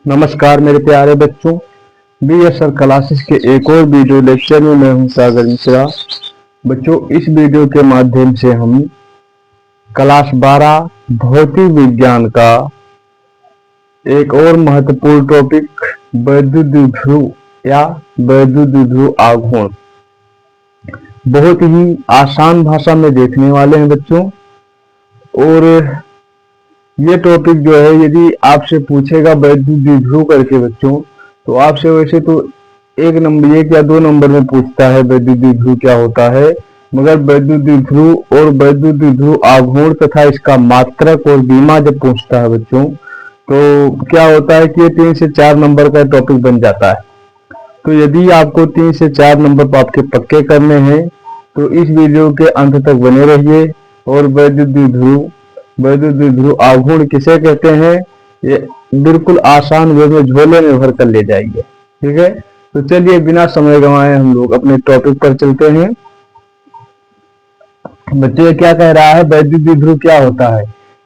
नमस्कार मेरे प्यारे बच्चों, BSR क्लासेस के एक और वीडियो लेक्चर में मैं हूं सागर मिश्रा। बच्चों, इस वीडियो के माध्यम से हम क्लास 12 भौतिक विज्ञान का एक और महत्वपूर्ण टॉपिक वैद्युत द्विध्रुव या वैद्युत द्विध्रुव आघूर्ण बहुत ही आसान भाषा में देखने वाले हैं बच्चों। और ये टॉपिक जो है, यदि आपसे पूछेगा वैद्युत द्विध्रुव करके बच्चों, तो आपसे वैसे तो एक या दो नंबर में पूछता है वैद्युत द्विध्रुव क्या होता है, मगर वैद्युत द्विध्रुव और वैद्युत द्विध्रुव आघूर्ण तथा इसका मात्रक और बीमा जब पूछता है बच्चों, तो क्या होता है कि ये 3 से 4 नंबर का टॉपिक बन जाता है। तो यदि आपको 3 से 4 नंबर आपके पक्के करने हैं तो इस वीडियो के अंत तक बने रहिए। और वैद्युत द्विध्रुव आघूर्ण किसे कहते हैं, ये बिल्कुल आसान वे में झोले में भर कर ले जाएंगे। ठीक है, तो चलिए बिना समय गंवाए हम लोग अपने टॉपिक पर चलते हैं। बच्चे क्या कह रहा है, वैद्युत द्विध्रुव क्या होता है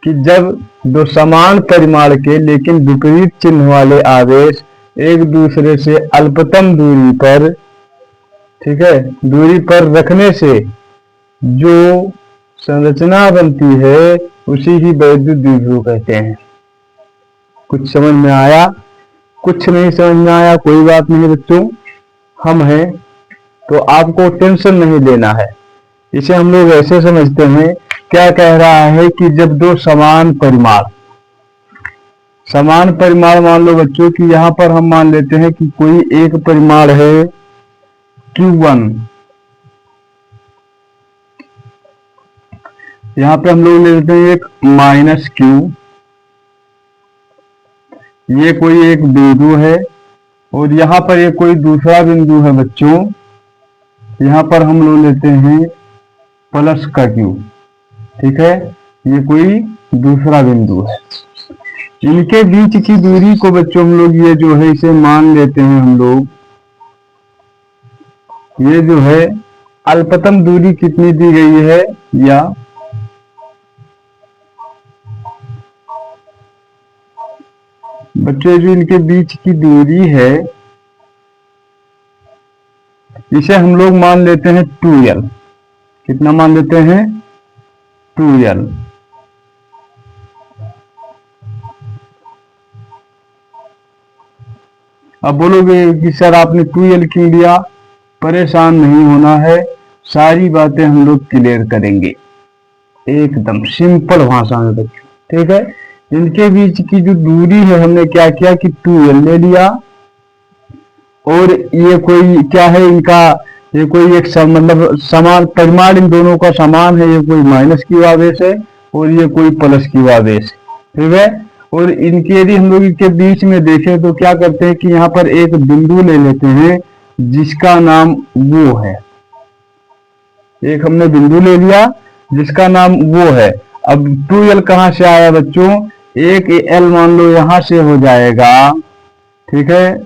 कि जब दो समान परिमाण के लेकिन विपरीत चिन्ह वाले आवेश एक दूसरे से अल्पतम दूरी पर, ठीक है, दूरी पर रखने से जो संरचना बनती है उसी ही वैद्युत द्विध्रुव कहते हैं। कुछ समझ में आया? कुछ नहीं समझ में आया कोई बात नहीं बच्चों, हम हैं तो आपको टेंशन नहीं लेना है। इसे हम लोग ऐसे समझते हैं, क्या कह रहा है कि जब दो समान परिमाण मान लो बच्चों कि यहां पर हम मान लेते हैं कि कोई एक परिमाण है Q1, यहां पे हम लोग ले लेते हैं एक -Q, ये कोई एक बिंदु है और यहां पर एक कोई दूसरा बिंदु है बच्चों, यहां पर हम लोग लेते हैं +Q। ठीक है, ये कोई दूसरा बिंदु है। इनके बीच की दूरी को बच्चों हम लोग ये जो है इसे मान लेते हैं हम लोग, ये जो है अल्पतम दूरी कितनी दी गई है, या बच्चों जो इनके बीच की दूरी है इसे हम लोग मान लेते हैं 2L। कितना मान लेते हैं? 2L। अब बोलोगे कि सर आपने 2L क्यों लिया? परेशान नहीं होना है, सारी बातें हम लोग क्लियर करेंगे एकदम सिंपल भाषा में बच्चों। ठीक है, इनके बीच की जो दूरी है हमने क्या किया कि 2L ले लिया, और ये कोई क्या है इनका, ये कोई एक मतलब समान परिमाण इन दोनों का समान है, ये कोई -Q आवेश है और ये कोई +Q आवेश है। ठीक है, और इनके यदि हम लोग इनके बीच में देखें तो क्या करते हैं कि यहाँ पर एक बिंदु ले लेते हैं जिसका नाम वो है, एक हमने बिंदु ले लिया जिसका नाम वो है। अब 2L कहां से आया बच्चों? एक L मान लो यहां से हो जाएगा, ठीक है,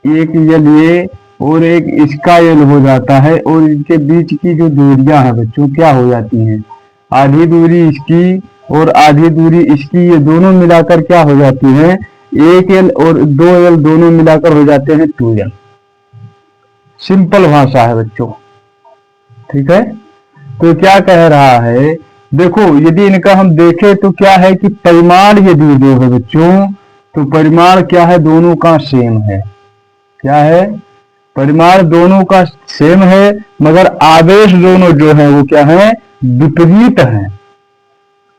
एक L ये और एक इसका L हो जाता है, और इनके बीच की जो दूरियां हैं बच्चों क्या हो जाती हैं, आधी दूरी इसकी और आधी दूरी इसकी, ये दोनों मिलाकर क्या हो जाती है, 1L और 2L दोनों मिलाकर हो जाते हैं 2L। सिंपल भाषा है बच्चों। ठीक है, तो क्या कह रहा है, देखो यदि इनका हम देखें तो क्या है कि परिमाण यदि जो है बच्चों, तो परिमाण क्या है, दोनों का सेम है। क्या है? परिमाण दोनों का सेम है, मगर आवेश दोनों जो है वो क्या है, विपरीत है।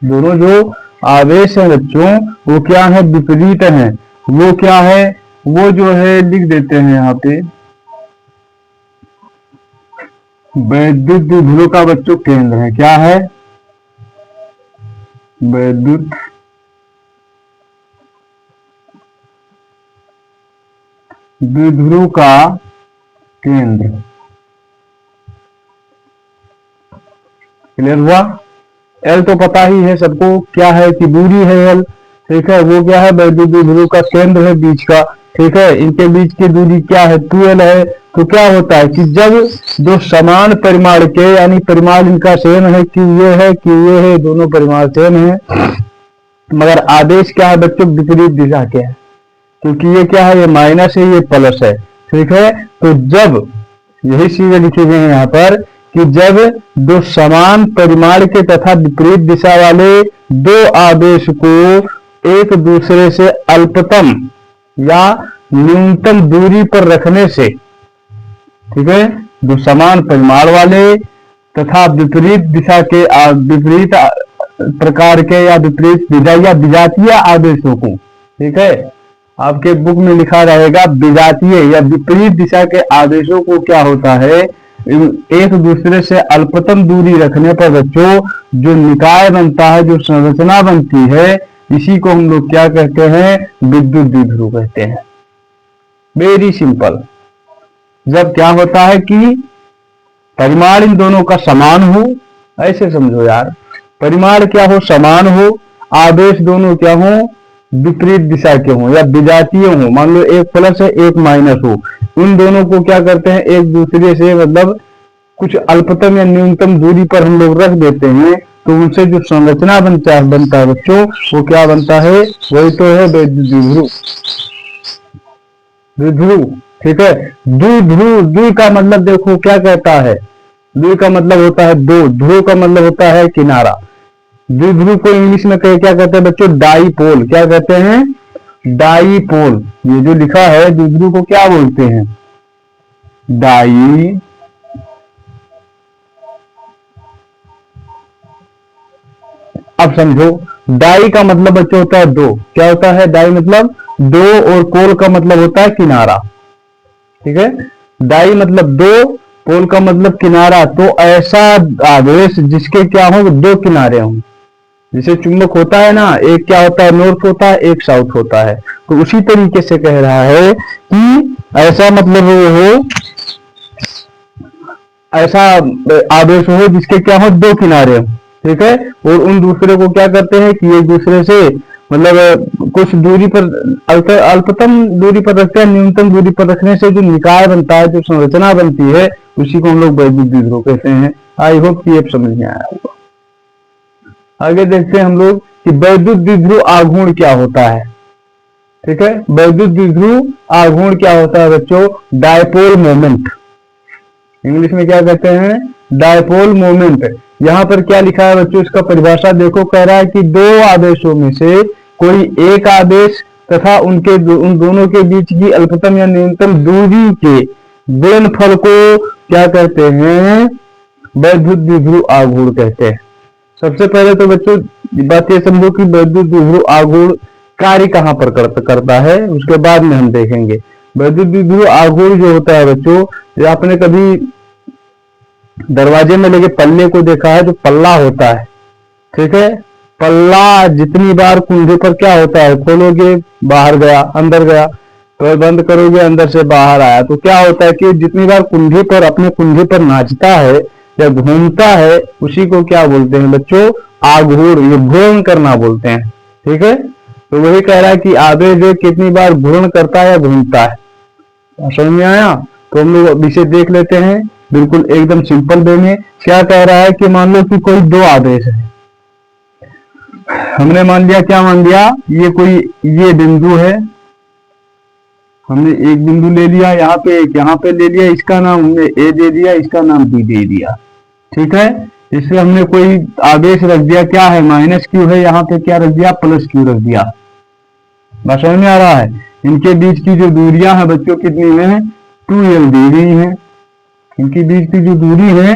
दोनों जो आवेश है बच्चों वो क्या है, विपरीत है। वो क्या है, वो जो है लिख देते हैं यहाँ पे, वैद्युत द्विध्रुव का बच्चों केंद्र है। क्या है? वैद्युत द्विध्रुव का केंद्र। क्लियर हुआ? L तो पता ही है सबको, क्या है कि दूरी है L। ठीक है, वो क्या है, वैद्युत द्विध्रुव का केंद्र है बीच का। ठीक है, इनके बीच की दूरी क्या है, 2L है। तो क्या होता है कि जब दो समान परिमाण के, यानी परिमाण इनका सेम है, Q ये है Q ये है, दोनों परिमाण सेम है, मगर आवेश क्या है बच्चों, विपरीत दिशा के है। क्योंकि ये क्या है, ये माइनस है, ये प्लस है। ठीक है, तो जब यही चीजें लिखी गई है यहाँ पर कि जब दो समान परिमाण के तथा विपरीत दिशा वाले दो आवेश को एक दूसरे से अल्पतम या न्यूनतम दूरी पर रखने से, ठीक है, दो समान परिमाण वाले तथा विपरीत दिशा के विपरीत प्रकार के या विपरीत या विजातीय आवेशों को, ठीक है, आपके बुक में लिखा रहेगा विजातीय या विपरीत दिशा के आवेशों को क्या होता है, एक दूसरे से अल्पतम दूरी रखने पर बच्चों जो निकाय बनता है, जो संरचना बनती है, इसी को हम लोग क्या कहते हैं, विद्युत द्विध्रुव कहते हैं। Very simple. जब क्या होता है कि परिमाण इन दोनों का समान हो, ऐसे समझो यार, परिमाण क्या हो, समान हो, आवेश दोनों क्या हो, विपरीत दिशा के हो या विजातीय हो, मान लो एक प्लस है एक माइनस हो, उन दोनों को क्या करते हैं, एक दूसरे से मतलब कुछ अल्पतम या न्यूनतम दूरी पर हम लोग रख देते हैं, तो उनसे जो संरचना बनता है बच्चों, वो क्या बनता है, वही तो है द्विध्रुव। द्विध्रुव, ठीक है। द्विध्रुव, द्वि का मतलब देखो क्या कहता है, द्वि का मतलब होता है दो, ध्रुव का मतलब होता है किनारा। द्विध्रुव को इंग्लिश में क्या कहते हैं बच्चों, डाईपोल। क्या कहते हैं, डाईपोल। ये जो लिखा है द्विध्रुव को क्या बोलते हैं, डाई। अब समझो, डाई का मतलब बच्चों होता है दो। क्या होता है, डाई मतलब दो, और पोल का मतलब होता है किनारा। ठीक है, डाई मतलब दो, पोल का मतलब किनारा। तो ऐसा आवेश जिसके क्या हो, दो किनारे हों। जैसे चुंबक होता है ना, एक क्या होता है, नॉर्थ होता है, एक साउथ होता है। तो उसी तरीके से कह रहा है कि ऐसा मतलब हो, ऐसा आवेश हो जिसके क्या हो, दो किनारे हो। ठीक है, और उन दूसरे को क्या करते हैं कि एक दूसरे से मतलब कुछ दूरी पर, अल्पतम दूरी पर रखते हैं, न्यूनतम दूरी पर रखने से जो निकाय बनता है, जो संरचना बनती है, उसी को हम लोग वैद्युत द्विध्रुव कहते हैं। आई होप कि ये समझ में आया होगा। आगे देखते हैं हम लोग कि वैद्युत द्विध्रुव आघूर्ण क्या होता है। ठीक है, वैद्युत द्विध्रुव आघूर्ण क्या होता है बच्चों, डायपोल मोमेंट। इंग्लिश में क्या कहते हैं, डायपोल मोमेंट। यहाँ पर क्या लिखा है बच्चों, इसका परिभाषा देखो, कह रहा है कि दो आवेशों में से कोई एक आवेश तथा उन दोनों के बीच की अल्पतम या न्यूनतम दूरी के गुणनफल को क्या कहते हैं, वैद्युत द्विध्रुव आघूर्ण कहते हैं। सबसे पहले तो बच्चों बात ये समझो कि वैद्युत द्विध्रुव आघूर्ण कार्य कहाँ पर करता है, उसके बाद में हम देखेंगे। वैद्युत द्विध्रुव आघूर्ण जो होता है बच्चों, ये आपने कभी दरवाजे में लगे पल्ले को देखा है, जो पल्ला होता है। ठीक है, पल्ला जितनी बार कुंडे पर क्या होता है, खोलोगे बाहर गया, अंदर गया, तो बंद करोगे अंदर से बाहर आया। तो क्या होता है कि जितनी बार कुंडे पर, अपने कुंडे पर नाचता है या घूमता है, उसी को क्या बोलते हैं बच्चों, आघूर्ण। ये घूर्ण करना बोलते हैं। ठीक है, तो वही कह रहा है कि आवेश कितनी बार घूर्ण करता है या घूमता है। समझ में आया? तो हम लोग इसे देख लेते हैं बिल्कुल एकदम सिंपल वे में। क्या कह रहा है कि मान लो कि कोई दो आवेश है, हमने मान लिया, क्या मान लिया, ये कोई, ये बिंदु है, हमने एक बिंदु ले लिया, यहाँ पे एक यहाँ पे ले लिया, इसका नाम हमने ए दे दिया, इसका नाम बी दे दिया। ठीक है, इससे हमने कोई आवेश रख दिया, क्या है, माइनस क्यू है, यहाँ पे क्या रख दिया, प्लस क्यू रख दिया। बात समझ में आ रहा है? इनके बीच की जो दूरियां हैं बच्चों कितनी है, 2l दी गई है। इनके बीच की जो दूरी है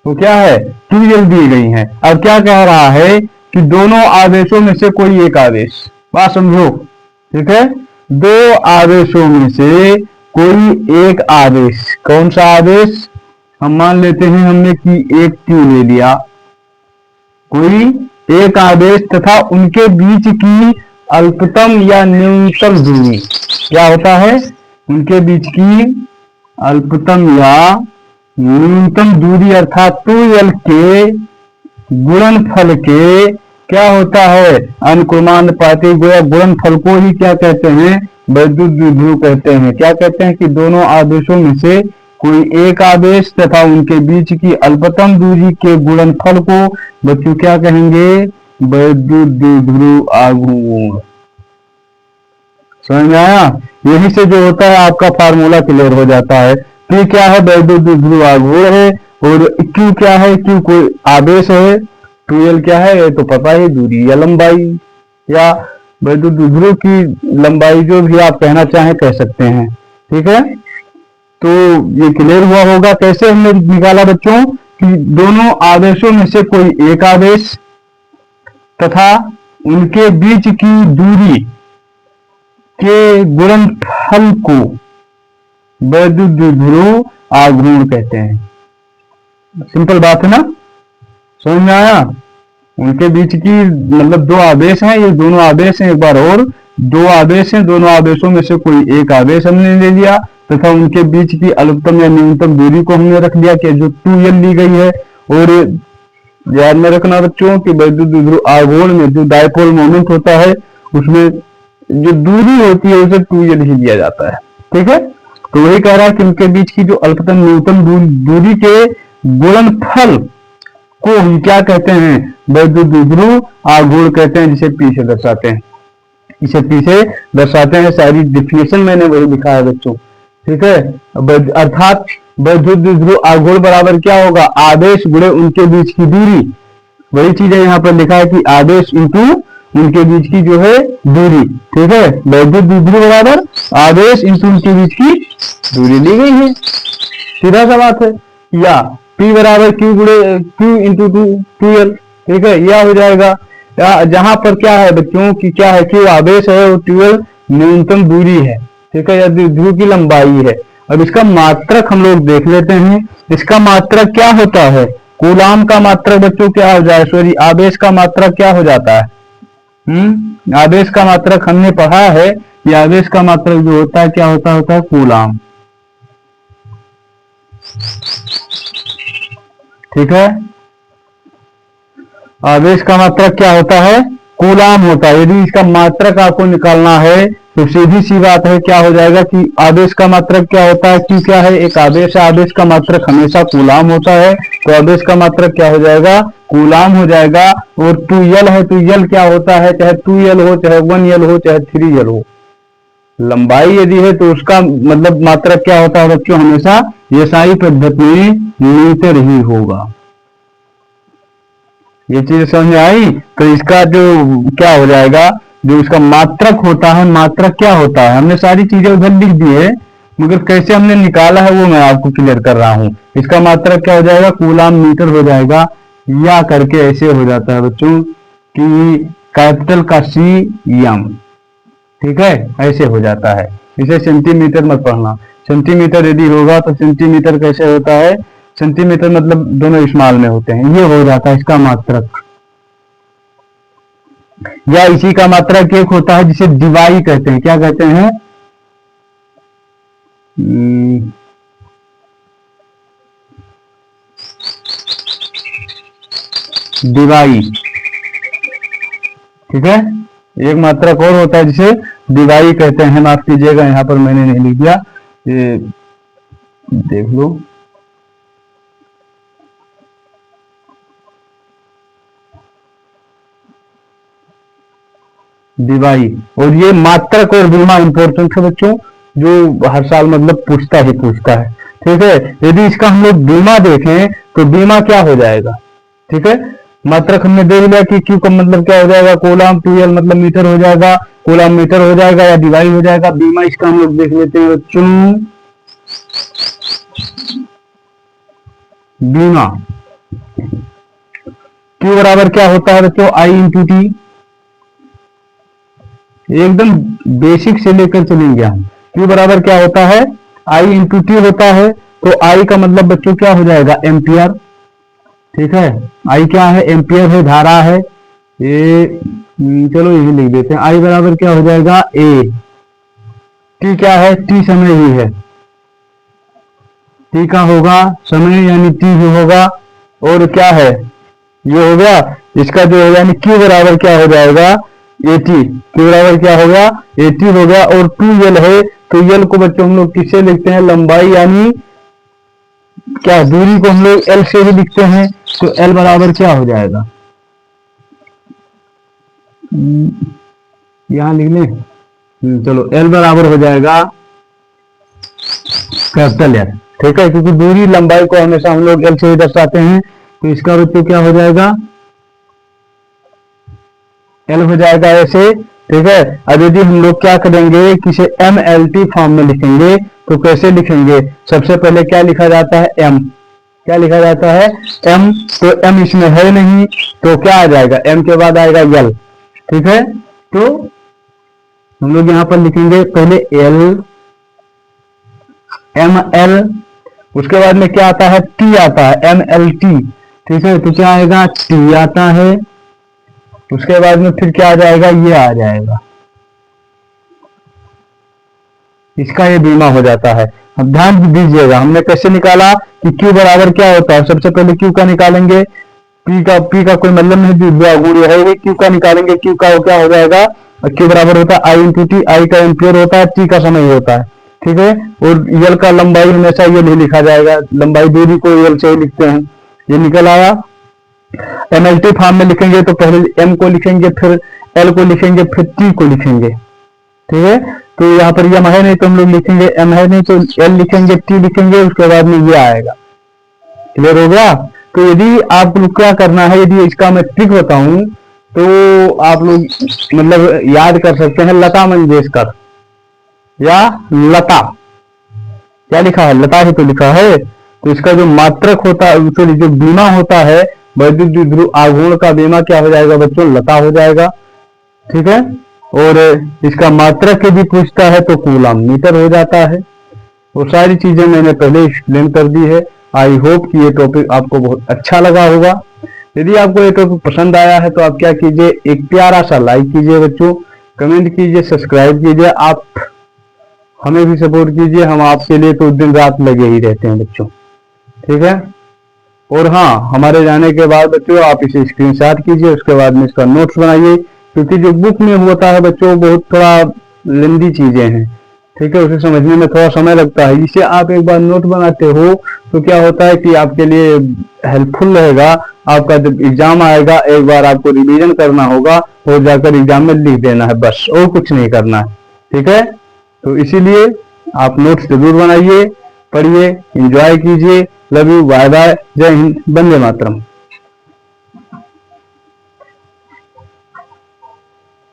वो क्या है, 2l दी गई है। अब क्या कह रहा है कि दोनों आवेशों में से कोई एक आवेश, बात समझो। ठीक है, दो आवेशों में से कोई एक आवेश, कौन सा आवेश, हम मान लेते हैं हमने कि एक क्यू ले लिया, कोई एक आवेश तथा उनके बीच की अल्पतम या न्यूनतम दूरी, क्या होता है, उनके बीच की अल्पतम या न्यूनतम दूरी अर्थात 2l के गुणनफल के क्या होता है, अनुक्रमानुपाती गुणनफल को ही क्या कहते हैं, वैद्युत द्विध्रुव कहते हैं। क्या कहते हैं कि दोनों आवेशों में से कोई एक आवेश तथा उनके बीच की अल्पतम दूरी के गुणनफल को बच्चों क्या कहेंगे, वैद्युत द्विध्रुव आघूर्ण। समझ में आया? यही से जो होता है आपका फार्मूला क्लियर हो जाता है। P क्या है? वैद्युत ध्रुव आघूर्ण है। और Q क्या है? Q कोई आवेश है। 2L क्या है? ये तो पता ही, दूरी या लंबाई, या वैद्युत ध्रुव की लंबाई, जो भी आप कहना चाहें कह सकते हैं। ठीक है, तो ये क्लियर हुआ होगा। कैसे हमने निकाला बच्चों कि दोनों आवेशों में से कोई एक आवेश तथा उनके बीच की दूरी के गुणनफल को वैद्युत ध्रुव आघूर्ण कहते हैं। सिंपल बात है ना, समझ में आया? उनके बीच की मतलब दो आवेश हैं, ये दोनों आवेश हैं, एक बार और, दो आवेश हैं, दोनों आवेशों में से कोई एक आवेश हमने ले लिया तथा उनके बीच की अधिकतम या न्यूनतम दूरी को हमने रख लिया कि जो 2L ली गई है। और ध्यान में रखना बच्चों कि वैद्युत ध्रुव आघूर्ण में जो डायपोल मोमेंट होता है उसमें जो दूरी होती है उसे 2L ही लिया जाता है। ठीक है, तो वही कह रहा है कि उनके बीच की जो अल्पतम न्यूनतम दूरी के गुणनफल को हम क्या कहते हैं? वैद्युत ध्रुव आघूर्ण कहते हैं, जिसे P से दर्शाते हैं। इसे P से दर्शाते हैं। सारी डिफिनेशन मैंने वही लिखा है बच्चों। ठीक है, अर्थात वैद्युत ध्रुव आघूर्ण बराबर क्या होगा? आवेश गुणे उनके बीच की दूरी। वही चीज है यहाँ पर लिखा है कि आवेश इंटू उनके बीच की जो है दूरी। ठीक है, वैद्युत ध्रुव बराबर आवेश इंटू उनके बीच की दूरी ली गई है, सीधा सा बात है। या P बराबर Q गुणे Q इंटू 2L। ठीक है, यह हो जाएगा। जहां पर क्या है बच्चों की क्या है? Q आवेश है और 2L न्यूनतम दूरी है। ठीक है, या ध्रुव की लंबाई है। अब इसका मात्रक हम लोग देख लेते हैं। इसका मात्रक क्या होता है? कूलाम का मात्रक बच्चों क्या हो जाए? सॉरी, आवेश का मात्रक क्या हो जाता है? आवेश का मात्रक हमने पढ़ा है कि आवेश का मात्रक जो होता है क्या होता है? कूलाम। ठीक है, आवेश का मात्रक क्या होता है? कूलाम होता है। यदि इसका मात्रक आपको निकालना है तो सीधी सी बात है, क्या हो जाएगा कि आवेश का मात्रक क्या होता है? Q क्या है? एक आवेश है, आवेश का मात्रक हमेशा कूलाम होता है, तो आवेश का मात्रक क्या हो जाएगा? कूलाम हो जाएगा। और 2L है, 2L क्या होता है? चाहे 2L हो, चाहे 1L हो, चाहे 3L हो, लंबाई यदि है तो उसका मतलब मात्रक क्या होता है बच्चों? हमेशा ये सारी पद्धति में मीटर ही होगा। ये चीज समझ में आई? तो इसका जो क्या हो जाएगा, जो इसका मात्रक होता है, मात्रक क्या होता है? हमने सारी चीजें उधर लिख दी है, मगर कैसे हमने निकाला है वो मैं आपको क्लियर कर रहा हूं। इसका मात्रक क्या हो जाएगा? कूलाम मीटर हो जाएगा। या करके ऐसे हो जाता है बच्चों कि कैपिटल का CM। ठीक है, ऐसे हो जाता है। इसे सेंटीमीटर मत पढ़ना। सेंटीमीटर यदि होगा तो सेंटीमीटर कैसे होता है? सेंटीमीटर मतलब दोनों इस्तेमाल में होते हैं। ये हो जाता है इसका मात्रक। या इसी का मात्रक एक होता है जिसे डिवाई कहते हैं। क्या कहते हैं? डिवाई। ठीक है, एक मात्रक और होता है जिसे डिवाई कहते हैं। माफ कीजिएगा, यहां पर मैंने नहीं लिख दिया, ये देख लो। डिवाई। और ये मात्रक और बीमा इंपॉर्टेंट है बच्चों, जो हर साल मतलब पूछता है। ठीक है, यदि इसका हम लोग बीमा देखें तो बीमा क्या हो जाएगा? ठीक है, मात्रक हमने देख लिया कि Q का मतलब क्या हो जाएगा? कूलाम। 2L मतलब मीटर हो जाएगा, कूलाम मीटर हो जाएगा या डिवाई हो जाएगा। बीमा इसका हम लोग देख लेते हैं बच्चों। बीमा Q बराबर क्या होता है बच्चों? I into T. एकदम बेसिक से लेकर चलेंगे हम। Q बराबर क्या होता है? I इंटू टी होता है। तो I का मतलब बच्चों क्या हो जाएगा? एम्पियर। ठीक है, I क्या है? एम्पियर है, धारा है ये। चलो यही लिख देते हैं। I बराबर क्या हो जाएगा? A। T क्या है? T समय ही है। T का होगा समय, यानी T जो होगा। और क्या है? ये हो गया इसका जो है, यानी Q बराबर क्या हो जाएगा? 80। Q बराबर क्या होगा? 80 हो गया। और 2L है, तो L को बच्चों हम लोग किससे लिखते हैं? लंबाई, यानी क्या, दूरी को हम लोग L से ही लिखते हैं। तो L बराबर क्या हो जाएगा? यहां लिख लें, चलो एल बराबर हो जाएगा कैपिटल एल, ठीक है, क्योंकि दूरी लंबाई को हमेशा हम लोग एल से ही दर्शाते हैं। तो इसका बच्चों क्या हो जाएगा, एल हो जाएगा ऐसे, ठीक है। अब यदि हम लोग क्या करेंगे, किसे एम एल टी फॉर्म में लिखेंगे तो कैसे लिखेंगे, सबसे पहले क्या लिखा जाता है, एम, क्या लिखा जाता है, एम। तो एम इसमें है नहीं, तो क्या आ जाएगा, एम के बाद आएगा यल, ठीक है। तो हम लोग यहां पर लिखेंगे पहले एल, एम एल, उसके बाद में क्या आता है, टी आता है, एम एल टी, ठीक है। तो क्या आएगा, टी आता है, उसके बाद में फिर क्या आ जाएगा, ये आ जाएगा, इसका ये बीमा हो जाता है। अब ध्यान दीजिएगा हमने कैसे निकाला कि Q बराबर क्या होता है, सबसे पहले Q का निकालेंगे, P का कोई मतलब नहीं, गुण है, Q का निकालेंगे, Q का क्या हो जाएगा, Q बराबर होता है I इंटू टी, I का एम्पियर होता है, T का समय होता है, ठीक है। और यल का लंबाई हमेशा ये नहीं लिखा जाएगा, लंबाई दूरी को यल से ही लिखते हैं, ये निकल आया। एमएलटी फॉर्म में लिखेंगे तो पहले एम को लिखेंगे, फिर एल को लिखेंगे, फिर टी को लिखेंगे, ठीक है। तो यहाँ पर एम है नहीं तो हम लोग लिखेंगे, एम है नहीं तो एल लिखेंगे, टी लिखेंगे, उसके बाद में ये आएगा, क्लियर हो गया। तो यदि आप लोग क्या करना है, यदि इसका मैं ट्रिक बताऊं तो आप लोग मतलब याद कर सकते हैं, लता मंगेशकर या लता, क्या लिखा है, लता ही तो लिखा है। तो इसका जो मात्रक होता है, सॉरी जो बीमा होता है वैद्युत ध्रुव आघूर्ण का बीमा क्या हो जाएगा बच्चों, लता हो जाएगा, ठीक है। और इसका मात्रक यदि पूछता है तो कूलम मीटर हो जाता है। वो सारी चीजें मैंने पहले एक्सप्लेन कर दी है। आई होप कि ये टॉपिक आपको बहुत अच्छा लगा होगा। यदि आपको ये टॉपिक पसंद आया है तो आप क्या कीजिए, एक प्यारा सा लाइक कीजिए बच्चों, कमेंट कीजिए, सब्सक्राइब कीजिए, आप हमें भी सपोर्ट कीजिए, हम आपके लिए तो दिन रात लगे ही रहते हैं बच्चों, ठीक है। और हाँ, हमारे जाने के बाद बच्चों आप इसे स्क्रीनशॉट कीजिए, उसके बाद में इसका नोट्स बनाइए, क्योंकि जो बुक में होता है बच्चों बहुत थोड़ा लंबी चीजें हैं, ठीक है, उसे समझने में थोड़ा समय लगता है। इसे आप एक बार नोट बनाते हो तो क्या होता है कि आपके लिए हेल्पफुल रहेगा। आपका जब एग्जाम आएगा एक बार आपको रिवीजन करना होगा और जाकर एग्जाम में लिख देना है, बस और कुछ नहीं करना है, ठीक है। तो इसीलिए आप नोट्स जरूर बनाइए, पढ़िए, एंजॉय कीजिए। लव यू, बाय बाय, जय हिंद, वंदे मातरम।